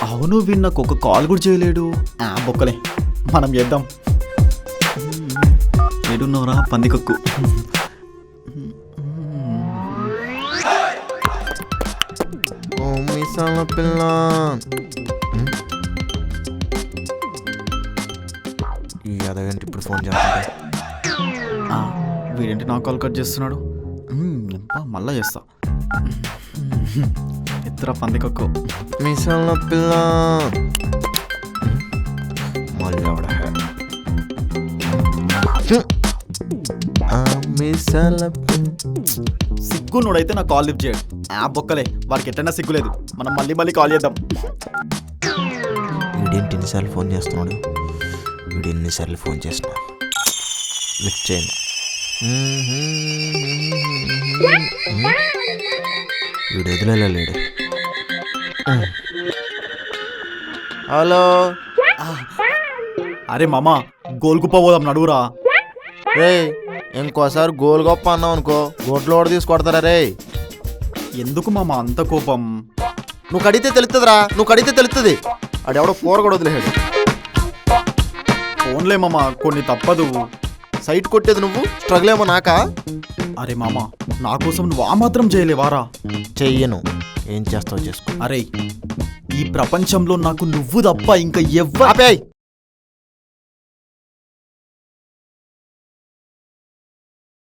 అవును వీడు నాకు ఒక కాల్ కూడా చేయలేడు. బొక్కలే మనం చేద్దాం. ఏడున్నవరా పందికొక్కు. ఓ మీసాల పిల్ల, ఈ అదగంటే ఇప్పుడు ఫోన్ చేస్తా. వీడేంటి నా కాల్ కట్ చేస్తున్నాడు? మళ్ళా చేస్తా. ఇద్దరా పందికొక్కు. మీసాల పిల్ల మళ్ళీ ఆవిడ మీసాల సిగ్గునోడైతే నా కాల్ లిఫ్ట్ చేయడు. బొక్కలే వాడికి ఎట్టైనా సిగ్గులేదు. మనం మళ్ళీ మళ్ళీ కాల్ చేద్దాం. వీడేంటి ఎన్నిసార్లు ఫోన్ చేస్తున్నాడు? వీడు ఎన్నిసార్లు ఫోన్ చేస్తున్నా లిఫ్ట్ చేయండి. వీడు వదిలేలేడు. హలో, అరే మామా గోల్గుప్ప పోదాం నడువురా. రే ఇంకోసారి గోల్ గొప్ప అన్నావు అనుకో గోట్లో కూడా తీసుకొడతారా రే. ఎందుకు మామా అంత కోపం? నువ్వు కడిగితే తెలుస్తుందిరా, నువ్వు కడిగితే తెలుస్తుంది. ఆడెవడో కూర కూడా వదిలేడు. ఫోన్లే మామా కొన్ని తప్పదు. సైట్ కొట్టేది నువ్వు, స్ట్రగుల్ ఏమో నాకా? అరే మామా నా కోసం నువ్వు ఆ మాత్రం చేయలేవారా? చెయ్యను, ఏం చేస్తావు చేసుకో. అరే ఈ ప్రపంచంలో నాకు నువ్వు తప్ప ఇంకా ఎవ్వరు. ఆపేయ్.